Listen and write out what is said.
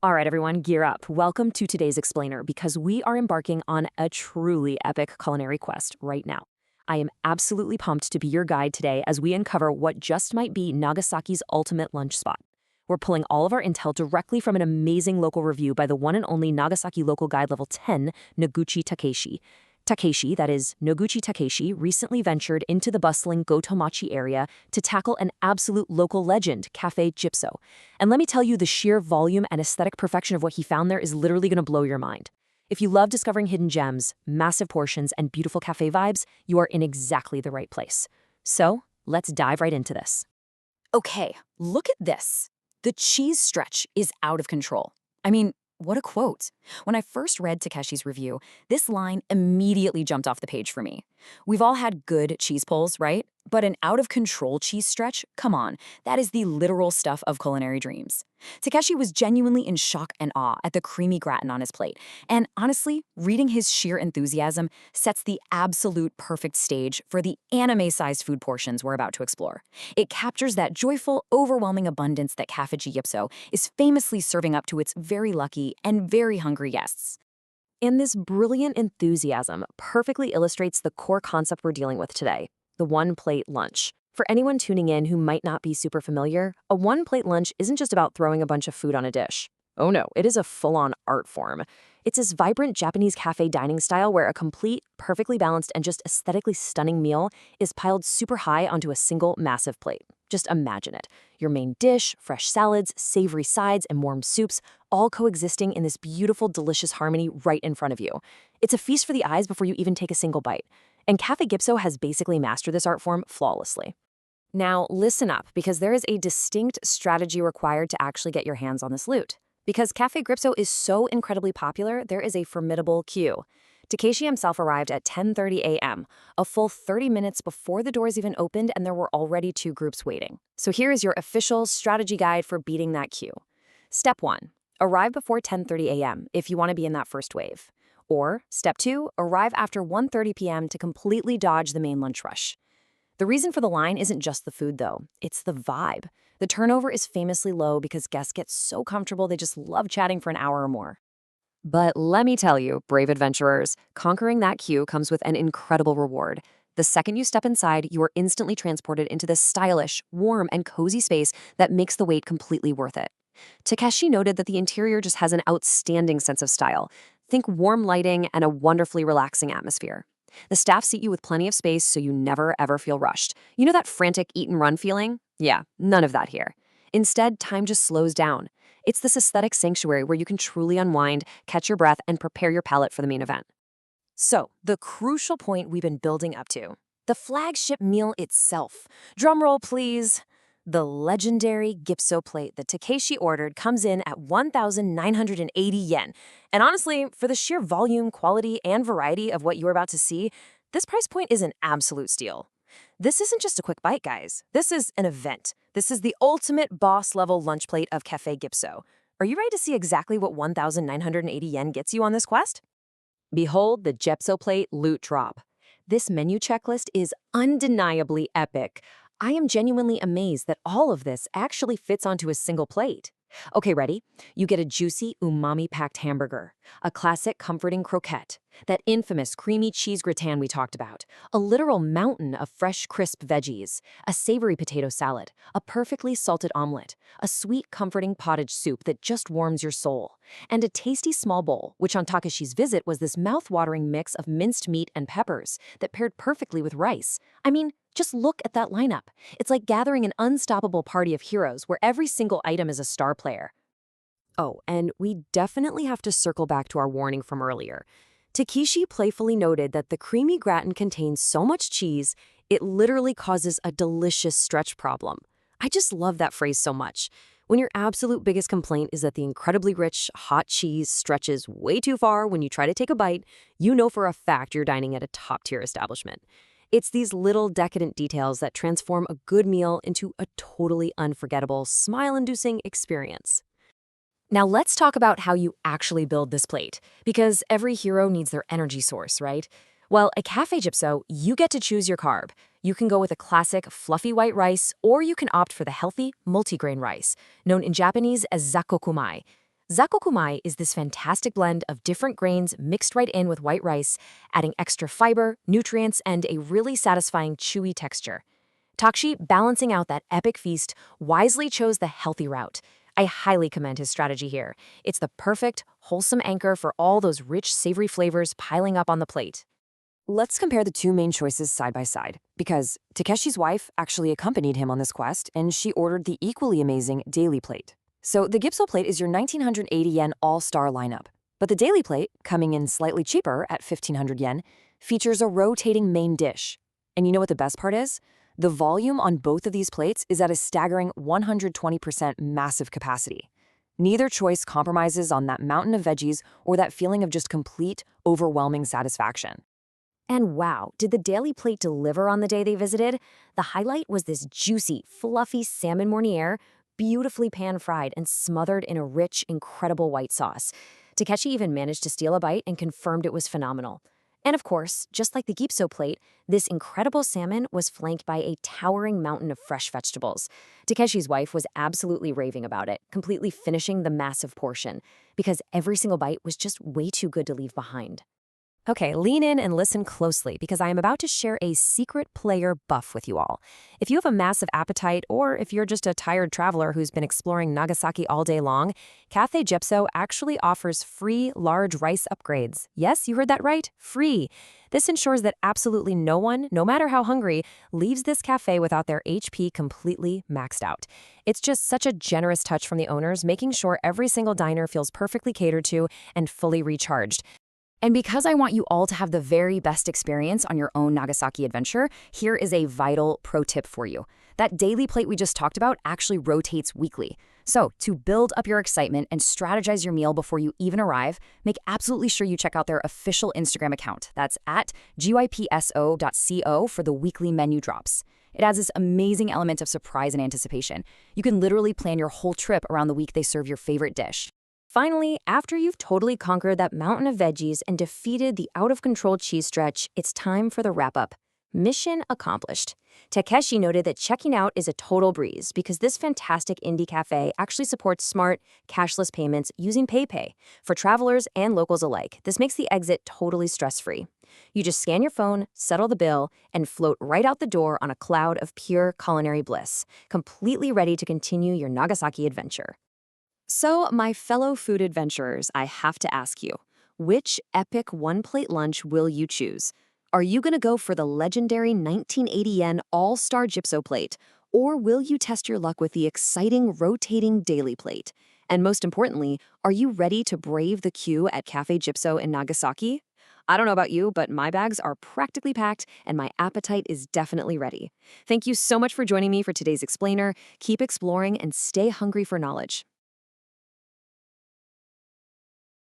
All right, everyone, gear up. Welcome to today's explainer because we are embarking on a truly epic culinary quest right now. I am absolutely pumped to be your guide today as we uncover what just might be Nagasaki's ultimate lunch spot. We're pulling all of our intel directly from an amazing local review by the one and only Nagasaki Local Guide Level 10, Noguchi Takeshi. Takeshi, that is Noguchi Takeshi, recently ventured into the bustling Goto-machi area to tackle an absolute local legend, Cafe Gypso. And let me tell you, the sheer volume and aesthetic perfection of what he found there is literally going to blow your mind. If you love discovering hidden gems, massive portions, and beautiful cafe vibes, you are in exactly the right place. So, let's dive right into this. Okay, look at this. The cheese stretch is out of control. I mean, what a quote. When I first read Takeshi's review, this line immediately jumped off the page for me. We've all had good cheese pulls, right? But an out-of-control cheese stretch? Come on, that is the literal stuff of culinary dreams. Takeshi was genuinely in shock and awe at the creamy gratin on his plate. And honestly, reading his sheer enthusiasm sets the absolute perfect stage for the anime-sized food portions we're about to explore. It captures that joyful, overwhelming abundance that Cafe Gypso is famously serving up to its very lucky and very hungry guests. And this brilliant enthusiasm perfectly illustrates the core concept we're dealing with today, the one-plate lunch. For anyone tuning in who might not be super familiar, a one-plate lunch isn't just about throwing a bunch of food on a dish. Oh no, it is a full-on art form. It's this vibrant Japanese cafe dining style where a complete, perfectly balanced, and just aesthetically stunning meal is piled super high onto a single massive plate. Just imagine it. Your main dish, fresh salads, savory sides, and warm soups, all coexisting in this beautiful, delicious harmony right in front of you. It's a feast for the eyes before you even take a single bite. And Cafe Gypso has basically mastered this art form flawlessly. Now, listen up, because there is a distinct strategy required to actually get your hands on this loot. Because Cafe Gypso is so incredibly popular, there is a formidable queue. Takeshi himself arrived at 10:30 a.m., a full 30 minutes before the doors even opened, and there were already two groups waiting. So here is your official strategy guide for beating that queue. Step 1. Arrive before 10:30 a.m. if you want to be in that first wave. Or, Step 2, arrive after 1:30 p.m. to completely dodge the main lunch rush. The reason for the line isn't just the food, though. It's the vibe. The turnover is famously low because guests get so comfortable they just love chatting for an hour or more. But let me tell you, brave adventurers, conquering that queue comes with an incredible reward. The second you step inside, you are instantly transported into this stylish, warm, and cozy space that makes the wait completely worth it. Takeshi noted that the interior just has an outstanding sense of style. Think warm lighting and a wonderfully relaxing atmosphere. The staff seat you with plenty of space so you never ever feel rushed. You know that frantic eat and run feeling? Yeah, none of that here. Instead, time just slows down. It's this aesthetic sanctuary where you can truly unwind, catch your breath, and prepare your palate for the main event. So, the crucial point we've been building up to. The flagship meal itself. Drumroll, please. The legendary Gypso Plate that Takeshi ordered comes in at 1,980 yen. And honestly, for the sheer volume, quality, and variety of what you're about to see, this price point is an absolute steal. This isn't just a quick bite, guys. This is an event. This is the ultimate boss-level lunch plate of Cafe Gypso. Are you ready to see exactly what 1,980 yen gets you on this quest? Behold the Gypso Plate loot drop. This menu checklist is undeniably epic. I am genuinely amazed that all of this actually fits onto a single plate. Okay, ready? You get a juicy, umami-packed hamburger, a classic comforting croquette, that infamous creamy cheese gratin we talked about, a literal mountain of fresh, crisp veggies, a savory potato salad, a perfectly salted omelet, a sweet, comforting pottage soup that just warms your soul, and a tasty small bowl, which on Takeshi's visit was this mouth-watering mix of minced meat and peppers that paired perfectly with rice. I mean, just look at that lineup. It's like gathering an unstoppable party of heroes where every single item is a star player. Oh, and we definitely have to circle back to our warning from earlier. Takeshi playfully noted that the creamy gratin contains so much cheese, it literally causes a delicious stretch problem. I just love that phrase so much. When your absolute biggest complaint is that the incredibly rich, hot cheese stretches way too far when you try to take a bite, you know for a fact you're dining at a top-tier establishment. It's these little decadent details that transform a good meal into a totally unforgettable, smile-inducing experience. Now let's talk about how you actually build this plate, because every hero needs their energy source, right? Well, at Cafe Gypso, you get to choose your carb. You can go with a classic, fluffy white rice, or you can opt for the healthy, multigrain rice, known in Japanese as zakokumai. Zakokumai is this fantastic blend of different grains mixed right in with white rice, adding extra fiber, nutrients, and a really satisfying chewy texture. Takeshi, balancing out that epic feast, wisely chose the healthy route. I highly commend his strategy here. It's the perfect, wholesome anchor for all those rich, savory flavors piling up on the plate. Let's compare the two main choices side by side, because Takeshi's wife actually accompanied him on this quest, and she ordered the equally amazing daily plate. So the Gypso Plate is your 1,980 yen all-star lineup. But the daily plate, coming in slightly cheaper at 1,500 yen, features a rotating main dish. And you know what the best part is? The volume on both of these plates is at a staggering 120% massive capacity. Neither choice compromises on that mountain of veggies or that feeling of just complete, overwhelming satisfaction. And wow, did the daily plate deliver on the day they visited? The highlight was this juicy, fluffy salmon mornier, beautifully pan-fried and smothered in a rich, incredible white sauce. Takeshi even managed to steal a bite and confirmed it was phenomenal. And of course, just like the Gypso Plate, this incredible salmon was flanked by a towering mountain of fresh vegetables. Takeshi's wife was absolutely raving about it, completely finishing the massive portion, because every single bite was just way too good to leave behind. Okay, lean in and listen closely because I am about to share a secret player buff with you all. If you have a massive appetite or if you're just a tired traveler who's been exploring Nagasaki all day long, Cafe Gypso actually offers free large rice upgrades. Yes, you heard that right, free. This ensures that absolutely no one, no matter how hungry, leaves this cafe without their HP completely maxed out. It's just such a generous touch from the owners, making sure every single diner feels perfectly catered to and fully recharged. And because I want you all to have the very best experience on your own Nagasaki adventure, here is a vital pro tip for you. That daily plate we just talked about actually rotates weekly. So, to build up your excitement and strategize your meal before you even arrive, make absolutely sure you check out their official Instagram account. That's at gypso.co for the weekly menu drops. It adds this amazing element of surprise and anticipation. You can literally plan your whole trip around the week they serve your favorite dish. Finally, after you've totally conquered that mountain of veggies and defeated the out-of-control cheese stretch, it's time for the wrap-up. Mission accomplished. Takeshi noted that checking out is a total breeze because this fantastic indie cafe actually supports smart, cashless payments using PayPay. For travelers and locals alike, this makes the exit totally stress-free. You just scan your phone, settle the bill, and float right out the door on a cloud of pure culinary bliss, completely ready to continue your Nagasaki adventure. So, my fellow food adventurers, I have to ask you, which epic one-plate lunch will you choose? Are you going to go for the legendary 1980 yen all-star Gypso Plate, or will you test your luck with the exciting rotating daily plate? And most importantly, are you ready to brave the queue at Cafe Gypso in Nagasaki? I don't know about you, but my bags are practically packed and my appetite is definitely ready. Thank you so much for joining me for today's explainer. Keep exploring and stay hungry for knowledge.